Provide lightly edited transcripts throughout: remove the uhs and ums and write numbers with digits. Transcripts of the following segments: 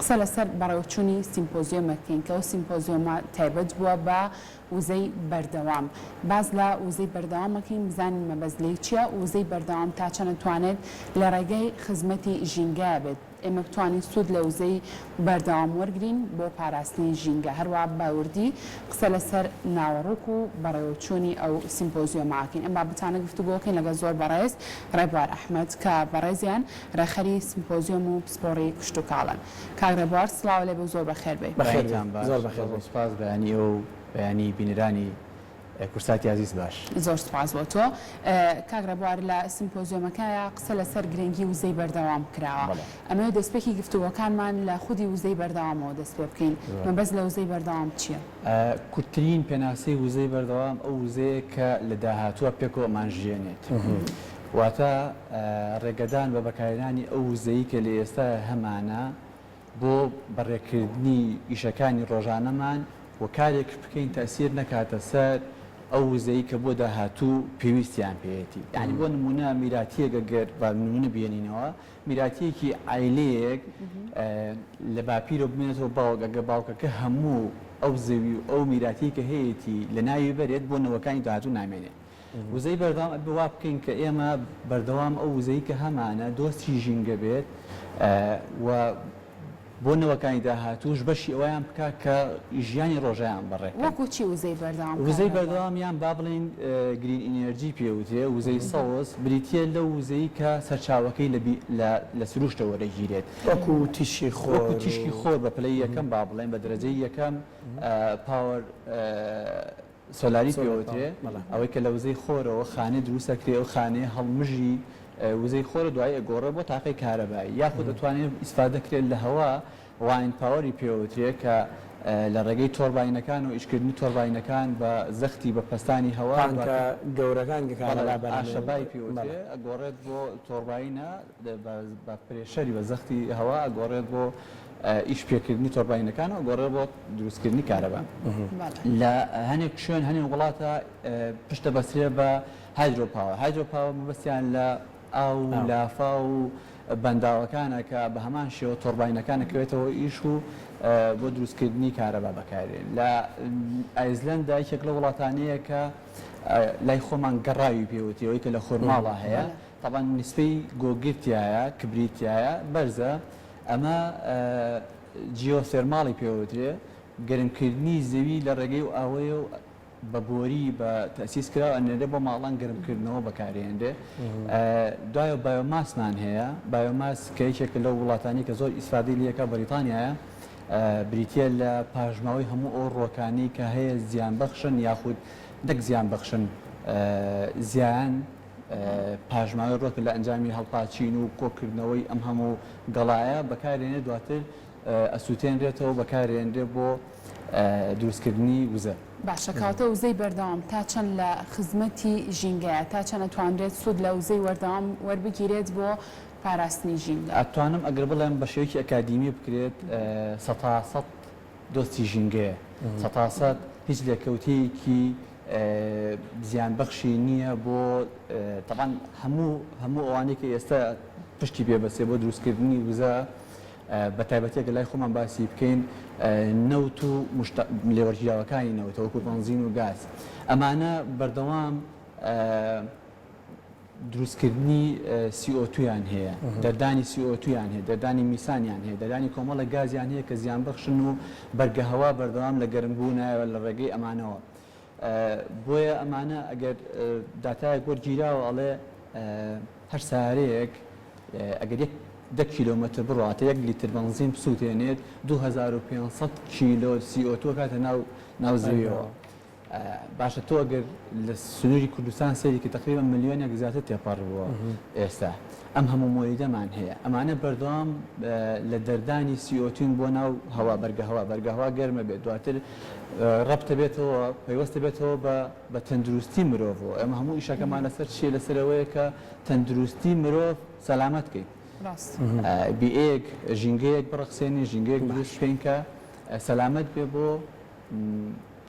قسە لەسەر بەڕێوەچوونی سیمپۆزیۆمەکەین کە ئەو سیمپۆزیۆمە تایبەت بووە بە وزەی بەردەوام. باز لە وزەی بەردەوامەکەین بزانین مەبەستلەی چییە. وزەی بەردەوام تا چەند توانێت لە ڕێگەی خزمەتی ژینگە بێت. ئێمە بتوانین سوود لە وزەی بەردەوام وەرگین بۆ پاراستنی ژینگە. هەروە باوردی قسە لەسەر ناوەڕووک و بەڕێوەچوونی ئەو سیمپۆزیۆماکەین. ئەم بابەتانە گفتوگۆکەین لەگەڵ زۆر بەڕێز ڕێبوار ئەحمەد کە بەڕێزیان ڕێخەری سیمپۆزیۆم و پسپۆڕی کوشت و کاڵن. کاک ڕێبوار سڵاو لێ بە زۆر بەخێر بێ. زۆر بەخێر سپاس بەیانی ئەو بەیانی بینەرانی کورساتی عزیز باش. زۆر سپاس بۆ تۆ. کاک ڕێبوار لە سیمپۆزیۆمەکەیە قسە لەسەر گرنگی وزەی بەردەوام کراوە. ئەمە دەستپێکی گفتوگۆکانمان لە خودی وزەی بەردەوامەوە دەست پێ بکەین. مەبەست لە وزەی بەردەوام چییە؟ کورتترین پێناسەی وزەی بەردەوام ئەو وزەیە کە لە داهاتووە پێکەوەمان ژێنێت. واتە ڕێگەدان بە بەکارهێنانی ئەو وزەی کە لە ئێستا هەمانە بۆ بەڕێکردنی ئیشەکانی ڕۆژانەمان و کارێک بکەین تەسیر نەکاتە سەر ئەو وزەی کە بۆ داهاتوو پێویستیان پێێتی. یعنی بۆ نمونە میراتیەکە گەر بە نمونە بێنینەوە میراتیەکی عیلەیەک لە باپیرۆ بمێنێتەوە باوک ئەگە باوکەکە هەموو ئەو زەوی و ئەو میراتی کە هەیەی لە ناوی بەرێت بۆ نەوەکانی داهاتوو نامێنێت. وزەی بەردەوام بوا بکەین کە ئێمە بەردەوام ئەو وزەی کە هەمانە دۆستی ژینگە بێت و بۆ نەوەکانی داهاتووش بەشی ئەویان بکە کە ژیانی ڕۆژەیان بەڕێک. وەکو چی وزەی بەردەوام؟ وزەی بەردەوامیان با بڵین گرین ئینەرژی پێوتێ وزەی سەوز بریتە لە وزەی کە سەرچاوەکەی لە سروشتە وەرەگیرێت. وەکو تیشکی خۆر وەکو تیشکی خۆر بە پلەی یەکەم با بڵێن بە دەرەجەی یەکەم پاوەر سۆلاری پێوتێ ئەوەی کە لە وزەی خۆرەوە خانە دروستەکرێ و خانەیە هەڵمژی وزەی خۆرە دوای ئەگۆڕە بۆ تاقی کارەبایی یاخود دەتوانێت ئیسفادەکرێت لە هەوا واین پاوەری پێوترێ کە لە ڕێگەی تۆرباینەکان و ئیشکردنی تۆرباینەکان بە زەختی بە پەستانی هەوا گەورەکان ئاشەبای پێوتێ ئەگۆڕێت بۆ تۆرباینە بە پرێشەری بە زەختی هەوا ئەگۆڕێت بۆ ئیش پێکردنی تۆرباینەکان و گۆڕێ بۆ دروستکردنی کارەبا. لە هەنێک شوێن هەنێک وڵاتە پشتە بەسرێ بە هایدرۆپاوە. هایدرۆپاوە مەبەستیان لە ئاو لافا و بەنداوەکانە کە بە هەمان شێوە تۆرباینەکانەکەوێتەوە ئیش و بۆ دروستکردنی کارەبا بەکارێن. لە ئایزلەندا یەکێک لە وڵاتانەیە کە لای خۆمان گەڕاوی پێوتیەوەی کە لە خۆرماڵە هەیە تەبان نسبەی گۆگرتیایە کبریتیایە بەرزە. ئەمە جیۆسێرماڵی پێوترێ گەرمکردنی زەوی لە ڕێگەی و ئاوەیە و بە بۆری بە تەسیس کراوە ئەنێرێ بۆ ماڵان گەرمکردنەوە بەکارێنرێ. دوایە بایۆماسمان هەیە بایۆماس کە یەکێک لەو وڵاتانی کە زۆر ئیسفادەی لەکە بەریتانیایە بریتە لە پاژماوەی هەموو ئەو ڕۆکانی کە هەیە زیان بەخشن یاخود نەک زیان بەخشن زیان پاژماوی ڕۆک لە ئەنجامی هەڵپاچین و کۆکردنەوەی ئەم هەموو گەڵایە بەکارێنێ دواتر ئەسووتێنرێتەوە بەکارێنرێ بۆ دروستکردنی وزە. باشە کاتە وزەی بەردەوام تا چەند لە خزمەتی ژینگەیە تا چەند ئەتوانرێت سوود لە وزەی وەردەوام وەربگیرێت بۆ پاراستنی ژینگە؟ ئەتوانم ئەگەر بڵێم بە شێوەیەکی ئەکادیمی بکرێت 100% دۆستی ژینگەیە 100% هیچ لێکەوتەیەکی زیان بەخشی نییە بۆ تەبان هەموو ئەوانەی کە ئێستا پشتی پێبەسێ بۆ دروستکردنی وزە بە تایبەتێک لای خۆمان باسی بکەین نەوت و لێوەرگیراوەکانی نەوت وەکو بەنزین و گاز ئەمانە بەردەوام دروستکردنی CO2یان هەیە دەردانی CO2یان هەیە دەردانی میسانیان هەیە دەردانی کۆمەڵە گازیان هەیە کە زیان بەخشن و بەرگە هەوا بەردەوام لە گەرمبوونایەوە لە ڕێگەی ئەمانەوە. بۆیە ئەمانە ئەگەر داتایەک وەرگیراوە ئەڵێ هەر سارەیەک ئەگەر 10 کیلۆمەتر بڕاتە 1 لیتر بنزین بسووتێنێت 2500 کیلۆ CO2 کاتە ناو زەویەوە. باشە تۆ ئەگەر لە سنووری کوردستان سەیری کە تقریبا ملیۆنێک زیاتر تێپەڕ بووە ئێستا ئەم هەموو مۆریدەمان هەیە ئەمانە بەردەوام لە دەردانی CO2 بۆ ناو هەوا بەرگەهەوا گەرمە بێت دواتر ڕەبتە بێتەوە پەیوەستە بێتەوە بە تەندروستی مرۆڤەوە. ئەمە هەموو ئیشەکەمان لەسەر چیە لەسەرەوەیە کە تەندروستی مرۆڤ سەلامەت بکەیت. بیئەیەک ژینگەیەک بڕەخسێنی ژینگەیەک دروست بکەین کە سەلامەت بێ بۆ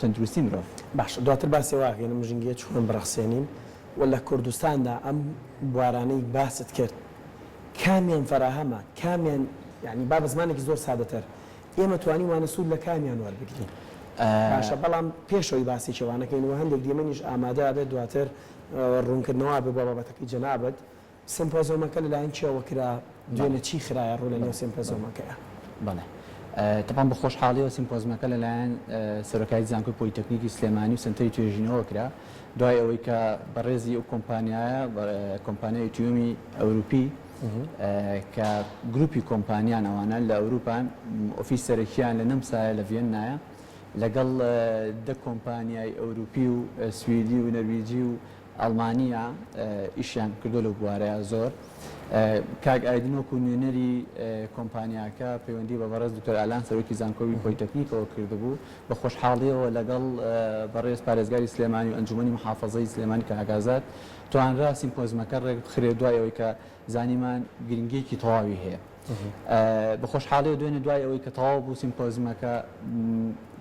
تەندروستی مرۆڤ. باش دواتر باسی واگەێنم ژینگەیە چۆن بڕەخسێنین و لە کوردستاندا ئەم بوارانەی باست کرد کامیان فراهەمە کامیان یعنی با بە زمانێکی زۆر سادەتر ئێمە توانی وانە سوود لە کامیان وەربگرین باشە بەڵام پێشەوەی باسی چێوانەکەینەوە هەندێک دیمەنیش ئامادە بێت دواتر ڕوونکردنەوە بێ بۆ بابەتەکەی جەنابەت سمپۆزیۆمەکە لەلایەن چیەوە کرا دوێنێ چی خراە ڕوو لە نێو سمپۆزیۆمەکەیە بەڵێ طبعا بە خۆشحاڵیەوە سیمپۆزمەکە لەلایەن سەرۆکای زانکۆی پۆلیتەکنیکی سلێمانی و سنتەری توێژینەوە کرا دوای ئەوەی کە بەڕێزی ئەو کۆمپانیایە کۆمپانیای یوتیومی ئەوروپی کە گروپی کۆمپانیان ئەوانە لە ئەوروپان ئۆفیس سەرەکییان لە نەمسایە لە ڤێنایە لەگەڵ دە کۆمپانیای ئەوروپی و سویدی و نەرویجی و ئەڵمانیا ئیشیان کردو لە بوارەیە زۆر کاک ئایدین وەکو نوێنەری کۆمپانیاکە پەیوەندی بە بەڕێز دکتۆر ئالان سەرۆکی زانکۆی پۆلیتەکنیکەوە کردبوو بە خۆشحاڵیەوە لەگەڵ بەڕێز پارێزگاری سلێمانی و ئەنجومەنی محافەزەی سلێمانی کاکازات توانرا سیمپۆزمەکە ڕێک بخرێ دوای ئەوەی کە زانیمان گرنگیەکی تەواوی هەیە بە خۆشحاڵیەوە دوێنێ دوای ئەوەی کە تەواو بوو سیمپۆزمەکە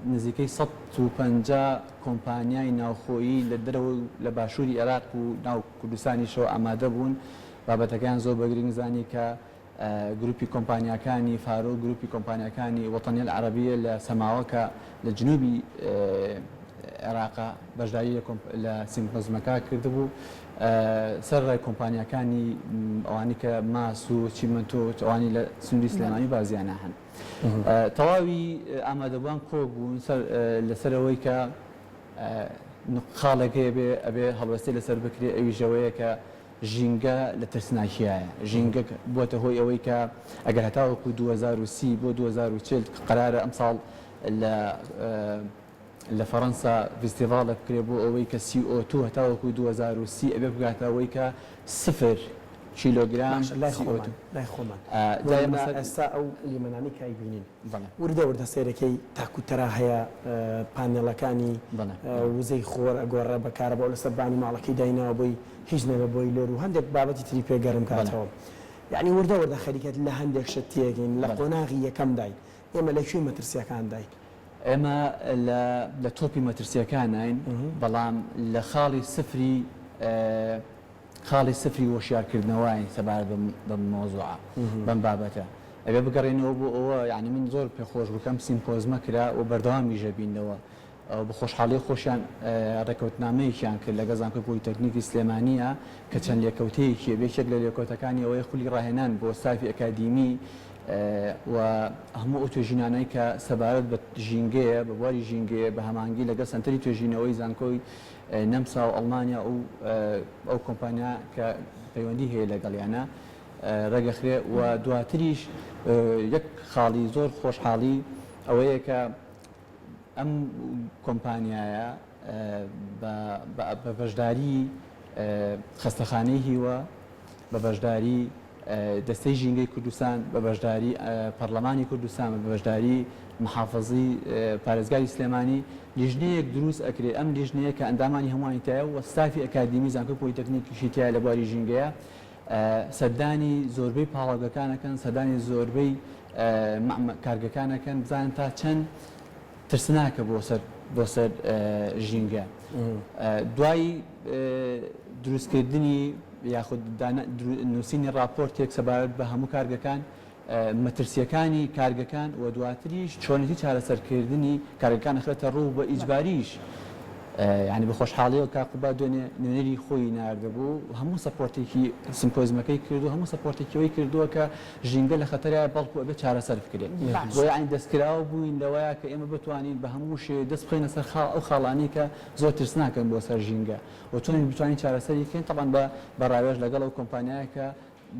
نزیکەی 150 کۆمپانیای ناوخۆیی لە دەرەوە لە باشووری عێراق و ناو کوردستانیشەوە ئامادە بوون بابەتەکان زۆر بە گرنگزانی کە گروپی کۆمپانیاکانی فارۆ گروپی کۆمپانیاکانی وەتەنیل عەرەبیە لە سەماوەکە لە جنوبی عێراقا بەشداری لە سیمپۆزمەکە کردبوو سەر ڕای کۆمپانیاکانی ئەوانی کە ماس و چیمەنتۆ ئەوانی لە سنووری سلێمانی بازیانە هەن تەواوی ئامادەبووان کۆ بوون لەسەرەوەی کە خاڵێکەیە بێ ئەبێ هەڵوەستی لەسەر بکرێ ئەویژەوەیە کە ژینگە لە ترسناکیایە ژینگە بۆتە هۆی ئەوەی کە ئەگەر هەتاوەکو 2030 بۆ 2040 قرارە ئەمساڵ لە فەڕەنسا فستیڤالە بکرێ بۆ ئەوەی کە CO2 هەتاوەکو 2030 ئەبێ بگاتەوەی کە 0 کیلۆگرام لای خۆمان ئێستا ئەو لیمەنانی کای بینین وردە وردە سێرەکەی تاکوتەرا هەیە پانێڵەکانی وزەی خۆر ئەگۆڕە بەکارە بۆ لەسەر بانی ماڵەکەی داینەوە بۆی هیچ نەبە بۆی لێر و هەندێک بابەتی تری پێگەرم کاتەوە یعنی وردە وردە خەریکەت لە هەندێک شت تێگەین لە قۆناغی یەکەم داین ئێمە لەکوێ مەترسیەکان داین ئێمە لە تۆپی مەترسیەکانین بەڵام لە خاڵی سفری وەشیارکردنەوەی سەبارەت بەم مۆزوعە بەم بابەتە ئەبێ بگەڕێنەوە بۆ ئەوە یعنی من زۆر پێخۆش بکەم سیمپۆزمە کرا و بەردەوامی ژەبینەوە بە خۆشحاڵی خۆشیان ڕێکەوتنامەیەکیان کرد لەگەڵ زانکۆی پۆلیتەکنیکی سلێمانیە کە چەند لێکەوتەیەکی بێکێک لە لێکۆتەکانی ئەوەی خولی ڕاهێنان بۆ سافی ئەکادیمی و هەموو ئەو توێژینانەی کە سەبارەت بە ژینگەیە بە بواری ژینگەیە بە هەمانگی لەگەڵ سنتەری توێژینەوەی زانکۆی نەمسا و ئەڵمانیا و ئەو کۆمپانیا کە پەیوەندی هەیە لەگەڵیانە ڕێگەخرێ و دواتریش یەک خاڵی زۆر خۆشحاڵی ئەوەیە کە ئەم کۆمپانیایە بە بەشداری خەستەخانەی هیوە بە بەشداری دەستەی ژینگەی کوردستان بە بەشداری پەرلەمانی کوردستان بە بەشداری محافەزی پارێزگاری سلێمانی لیژنەیەک دروست ئەکرێ ئەم لیژنەیە کە ئەندامانی هەمووانی تایە و ستافی ئەکادیمی زانکۆی پۆلیتەکنیکیشی تایە لە بواری ژینگەیە سەردانی زۆربەی پاڵاگەکانەکەن سەردانی زۆربەی کارگەکانەکەن بزانن تا چەند ترسناکە بۆ سەر ژینگە دوای دروستکردنی یاخود نووسینی راپۆرتێک سەبارەت بە هەموو کارگەکان مەترسیەکانی کارگەکان و دواتریش چۆنیتی چارەسەرکردنی کارگەکان ئەخرێتە ڕوو بە ئیجباریش یعنی بە خۆشحاڵیەوە کاقوبا دوێنێ نوێنەری خۆی ناردەبوو هەموو سەپۆرتێکی سیمپۆزمەکەی کردو هەموو سەپۆرتێکیەوەی کردووە کە ژینگە لە خەتەرای بەڵکو ئەبێت چارەسەر بکرێت بۆ یعنی دەستکراوە بووین لەوەیە کە ئێمە بتوانین بە هەموو شێ دەست بخەینە سەر ئەو خاڵانەی کە زۆر ترسناکەن بۆ سەر ژینگە و چۆن بتوانین چارەسەری بکەین تەبەن بە ڕاوێژ لەگەڵ ئەو کۆمپانیایە کە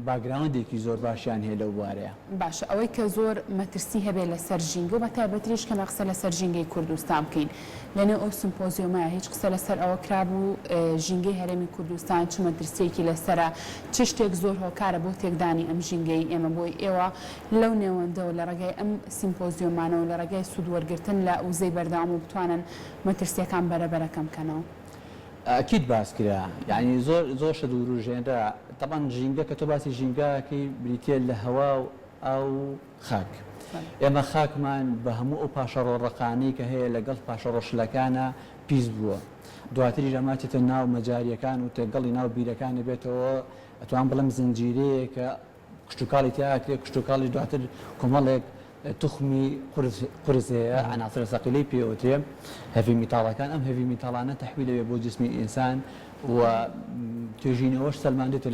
باگراوندێکی زۆر باشیان هەیە لەو بوارەیە باشە ئەوەی کە زۆر مەترسی هەبێت لە سەر ژینگە و بەتایبەتریش کە قسە لە سەر ژینگەی کوردستان بکەین لەنێو ئەو سیمپۆزیۆمە هیچ قسە لەسەر ئەوە کرابوو ژینگەی هەرێمی کوردستان چ مەترسیەکی لەسرە چ شتێک زۆر هۆکارە بۆ تێکدانی ئەم ژینگەی ئێمە بۆی ئێوە لەو نێوەندەوە لە ڕێگای ئەم سیمپۆزیۆمانەوە لە ڕێگای سوودوەرگرتن لە وزەی بەردەوام و بتوانن مەترسیەکان بەرەبەرەکەم بکەنەوە ئەکید باس کرا یعنی زۆر شە دووروژێنرا طبعا ژینگە کە تۆ باسی ژینگەکەی بریتە لە هەوا و ئەو خاک ئێمە خاکمان بە هەموو ئەو پاشەڕۆڕەقانەی کە هەیە لەگەڵ پاشەڕۆشلەکانە پیس بووە دواتری ژەماتێتە ناو مەجاریەکان و تێگەڵی ناو بیرەکانە بێتەوە ئەتوان بڵم زنجیرەیە کە کشتتوکاڵی تیاکرێت کشتتوکاڵی دواتر کۆمەڵێک تخمی قرس هەیە عناصر سەقیلەی پێوترێ هەڤی میتاڵەکان ئەم هەڤی میتاڵانە تەحویل دەبێت بۆ جسمی ئینسان و توێژینەوەش سەلماندێتە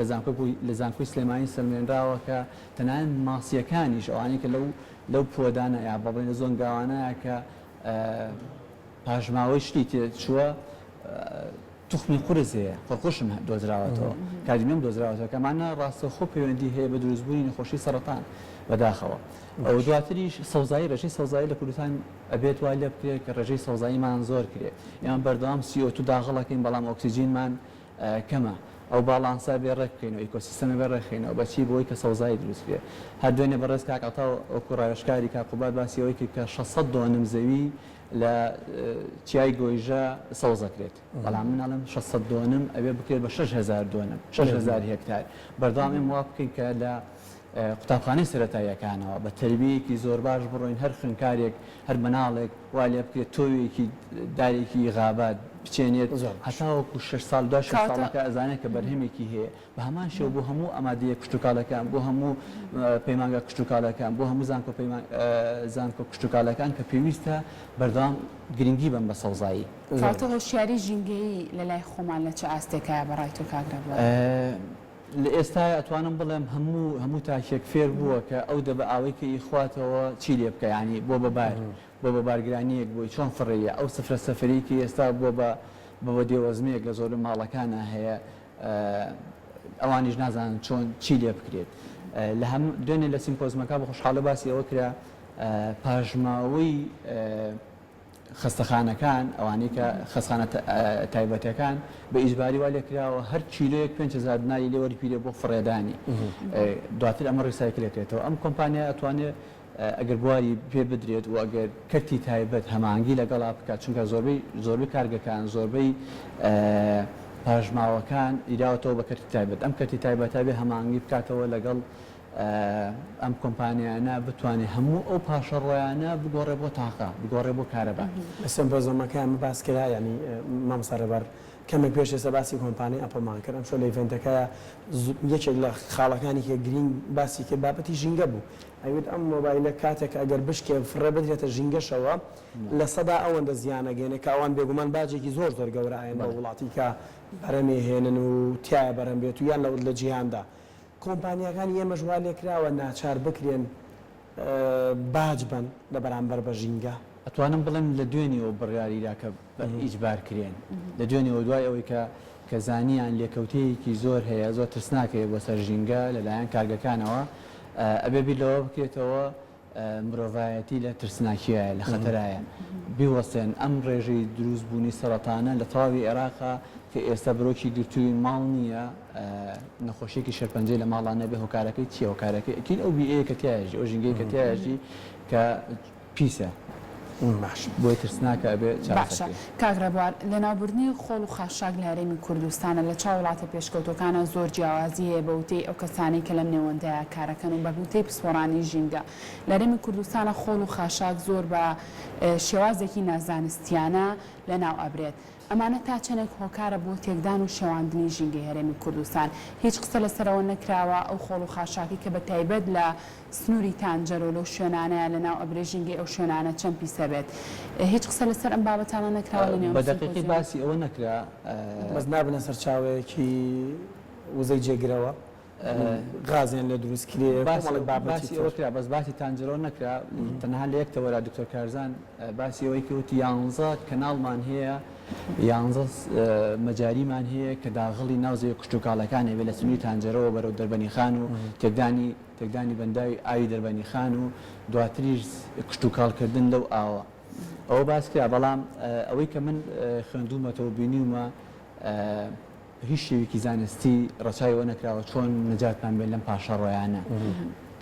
لە زانکۆی سلێمانی سەلمێنراوە کە تەنانەت ماسیەکانیش ئەوانەی کە لەو پۆدانە یا بەڵێن لە زۆنگاوانەیە کە پاژماوەی شتی تێچووە تخمی قرس هەیە قڕقوشم دۆزراوەتەوە کادمیۆم دۆزراوەتەوە کەمانە ڕاستەخۆ پەیوەندی هەیە بە دروستبوونی نەخۆشی سەرەتان بەداخەوە ئەو دواتریش سەوزایی ڕێژەی سەوزایی لە کوردستان ئەبێت وای لێ بکرێت کە ڕێژەی سەوزاییمان زۆر کرێت ئێمە بەردەوام CO2 داغڵەکەین بەڵام ئۆکسیجینمان کەمە ئەو باڵانسا بێ ڕێککەینەوە ئیکۆسیستەمە بێ ڕێکخینەوە بەچی بۆی کە سەوزایی دروست کرێت هەر دوێنێ بەڕێز کاکەتا وەکو ڕایشکاری کاقوبات باسیەوەی کە 600 دۆنم زەوی لە چیای گۆیژە سەوزەکرێت بەڵام مناڵم 600 دۆنم ئەوێ بکرێت بە 6,000 دۆنم 6,000 هێکتار بەردەوام ئێمە وا بکەین کە لە قوتابخانەی سەرەتاییەکانەوە بە تربیەیەکی زۆر باش بڕۆین هەر خوێندکارێک هەر مناڵێک وا لێ بکرێت تۆوێکی دارێکی غابات بچێنێت هەتاوەکو 6 ساڵ دوای 6 ساڵەکە ئەزانێت کە بەرهەمێکی هەیە بە هەمان شێوە بۆ هەموو ئامادەیە کشتتوکالەکان بۆ هەموو پەیمانگە کشتتوکالەکان بۆ هەموو زانکۆ کشتتوکالەکان کە پێویستە بەردەوام گرنگی بن بە سەوزایی کاتە هۆشیاری ژینگەی لە لای خۆمان لە چه ئاستێکایە بەڕای تۆ کاگرەوە لە ئێستا ئەتوانم بڵێم هەموو تاکێک فێر بووە کە ئەو دەبە ئاوەی کە ئیخواتەوە چی لێ بکە ینی بۆ بە بارگرانیەک بۆی چۆن فڕێیە ئەو سفرە سەفەرێکی ئێستا بۆ دێوەزمەیەک لە زۆر ماڵەکانە هەیە ئەوانیش نازانن چۆن چی لێ بکرێت لە دوێنێ لە سیمپۆزمەکە بە خۆشحاڵە باسی ئەوە کرا پاژماوەی خستەخانەکان ئەوانەی کە خستخانە تایبەتەکان بە ئیجباری وا لێکراوە هەر کیلۆیەک 5,000 دیناری لێوەرپیرێ بۆ فڕێدانی دواتر ئەمە ڕیسایکلێکرێتەوە ئەم کۆمپانیا ئەتوانێت ئەگەر بواری پێ بدرێت و ئەگەر کەرتی تایبەت هەمانگی لەگەڵا بکات چونکە زۆربەی کارگەکان زۆربەی پاژماوەکان ئیراوەتەوە بە کەرتی تایبەت ئەم کەرتی تایبەتە بێ هەمانگی بکاتەوە لەگەڵ ئەم کۆمپانیانە بتوانێت هەموو ئەو پاشەڕۆیانە بگۆڕێ بۆ تاقا بگۆڕێ بۆ کارەبا لەسەر بە زۆمەکان باس کرا ینی مامسەرەبەر کەمێک پێش ئێستا باسی کۆمپانی ئەپڵمان کردم شۆ لە ئیڤنتەکەیە یەکێک لە خاڵەکانی کە گرنگ باسی کرد بابەتی ژینگە بوو ئەوێت ئەم مۆبایلە کاتێک ئەگەر بشکێ فڕێ بدرێتە ژینگەشەوە لە سەدا ئەوەندە زیانەگەێنێ کە ئەوان بێگومان باجێکی زۆر گەورەیان بە وڵاتی کە بەرەمێ هێنن و تایە بەرەم بێت و یان لە جیهاندا کۆمپانیەکان ئێمەش وا لێکراوە ناچار بکرێن باج بن لە بەرامبەر بە ژینگە ئەتوانم بڵێم لە دوێنیەوە بڕیاریدا کە ئیجبارکرێن لە دوێنیەوە دوای ئەوەی کە زانیان لێکەوتەیەکی زۆر هەیە زۆر ترسناکەیە بۆ سەر ژینگە لەلایەن کارگەکانەوە ئەبێ بیرەوە بکرێتەوە مرۆڤایەتی لە ترسناکیە لە خەتەرایە بیوەستێن ئەم ڕێژەی دروستبوونی سەرەتانە لە تەواوی عێراقا کە ئێستا برۆکی گرتووی ماڵ نییە نەخۆشیێکی شەرپەنجەی لە ماڵانە بێ هۆکارەکەی چیە هۆکارەکەی ئەکیل ئەو بیئەیە کە تایەژی ئەو ژینگەی کە تایەژی کە پیسە بۆی ترسناکە ئەبێ باشە کاگرەبوار لە ناوبردنی خۆڵ و خاشاک لە هەرێمی کوردستانە لە چاو وڵاتە پێشکەوتەکانە زۆر جیاوازی هەیە بە وتەی ئەو کەسانی کە لەم نێوەندەیە کارەکەن و بە وتەی پسپۆڕانی ژینگە لە هەرێمی کوردستانە خۆڵ و خاشاک زۆر بە شێوازێکی نازانستیانە لە ناو ئەبرێت ئەمانە تا چەندێک هۆکارە بۆ تێکدان و شێواندنی ژینگەی هەرێمی کوردستان هیچ قسە لەسەرەوە نەکراوە ئەو خۆڵ و خاشاکی کە بە تایبەت لە سنووری تانجەرۆ لەو شوێنانەیە لە ناو ئەبرێ ژینگەی ئەو شوێنانە چەند پیسە بێت هیچ قسە لەسەر ئەم بابەتانە نەکراوە لە نێو بە دەقیقی باسی ئەوە نەکرا بەس نابنە سەر چاوەیەکی وزەی جێگرەوە غازیان لە دروستکرێ باسی ئەوە کرا بەس باسی تانجەرۆ نەکرا تەنها لە یەکتەوەرا دکتۆر کارزان باسی ئەوەی کەوتی 11 کەناڵمان هەیە 11 مەجاریمان هەیە کە داغڵی ناوزەیە کشتتوکاڵەکانی بێ لە سنووری تانجەرەوە بەرەو دەربەنی خان و تێکدانی بەنداوی ئاوی دەربەنی خان و دواتریش کشتتوکاڵکردن لەو ئاوە ئەوە باس کرا بەڵام ئەوەی کە من خوێندومەتەوە بینیومە هیچ شێوێکی زانستی ڕەچایەوە نەکراوە چۆن نەجاتمان بێت لەم پاشەڕۆیانە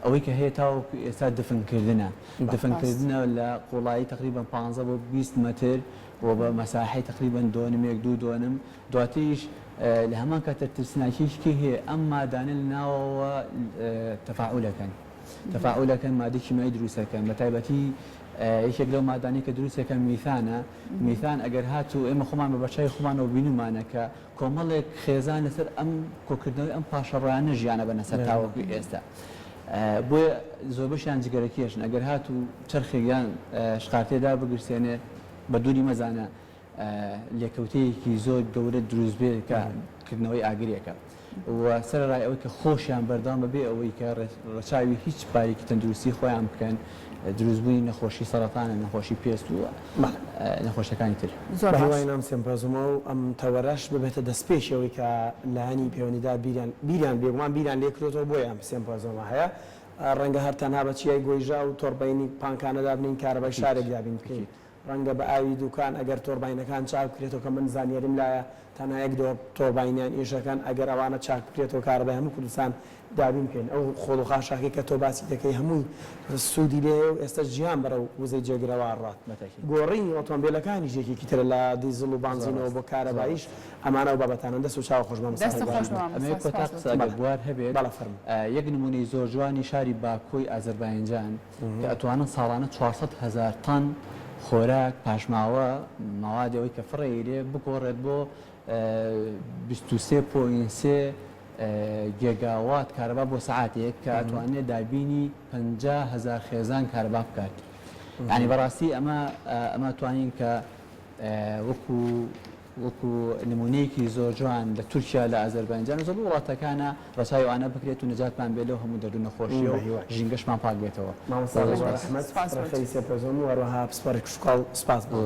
ئەوەی کە هەیە تاوەکو ئێستا دفنکردنە لە قوڵایی تقریبا 15 بۆ 20 مەتر و بە مەساحەی تقریبا دۆنمێک دوو دۆنم دواتریش لە هەمان کاتە ترسناکیشکی هەیە ئەم مادانە لە ناوەوە تەفاعولەکەن مادەی کیمیایی دروستەکەن بە تایبەتی یەکێک لەو مادانی کە دروستەکەن میثانە میثان ئەگەر هاتوو ئێمە خۆمان بە بەچای خۆمانەوە بینومانە کە کۆمەڵێک خێزان لەسەر ئەم کۆکردنەوەی ئەم پاشەڕۆیانە ژیانە بەنە سەر تاوەکوی ئێستا بۆیە زۆر بەشیان جگەرەکێشن ئەگەر هات و چرخێکیان شقارتێدا بگرسێنێ بە دووری مەزانە لێکەوتەیەکی زۆر گەورە دروست بێت کە کردنەوەی ئاگرێکە و سەرڕای ئەوەی کە خۆشیان بەردام بەبێ ئەوەی کە ڕەچاوی هیچ پارێکی تەندروستی خۆیان بکەن دروستبووی نەخۆشی سەرەتانە نەخۆشی پێست و نەخۆشەکانی تر بەهیوای سێمپۆزمە و ئەم تەوەرەش ببێتە دەستپێشەوەی کە لایانی پەیوەندیدا بیریان بێگومان بیریان لێکرێتەوە بۆی ئەم سێمپۆزمە هەیە ڕەنگە هەر تەنها بە چیای گۆیژا و تۆڕبینی پانکانەدا بنین کارەبای شارێک دابین بکەین ڕەنگە بە ئاوی دوکان ئەگەر تۆڕبینەکان چاک بکرێتەوە کە من زانیاریم لایە تەنها یەک دۆ تۆڕبینیان ئێشەکان ئەگەر ئەوانە چاک بکرێتەوە کارەبای هەموو کوردستان دابین بکەین ئەو خۆڵوخاشاکی کە تۆ باسی دەکەی هەمووی سوودی لێ و ئێستا ژیان بەرە وزەی جێگرەوە ڕات گۆڕینی ئۆتۆمبیلەکانی ژێکێکی ترە لە دیزل و بانزینەوە بۆ کارەباییش ئەمانە و بابەتانە دەست و چاو خۆش بەم بوار هەبێت یەک نمونەی زۆر جوانی شاری باکۆی ئازەربایجان کە ئەتوانن ساڵانە 400,000 تن خۆراک پاشماوە ماوادەوەی کە فڕێ بگۆڕێت بۆ 23.3 گێگاوات کارەبا بۆ سعاتێک کە ئەتوانێت دابینی 50,000 خێزان کارەبا بکات. ینی بەڕاستی ئەمە توانین کە وەکو نمونەیەکی زۆر جوان لە تورکیا لە ئازەربایجان زۆر وڵاتەکانە ڕەچاوی ئەوانە بکرێت و نەجاتمان بێت لەو هەموو دەردو نەخۆشی و ژینگەشمان پاک بێتەوە. سپاس بۆ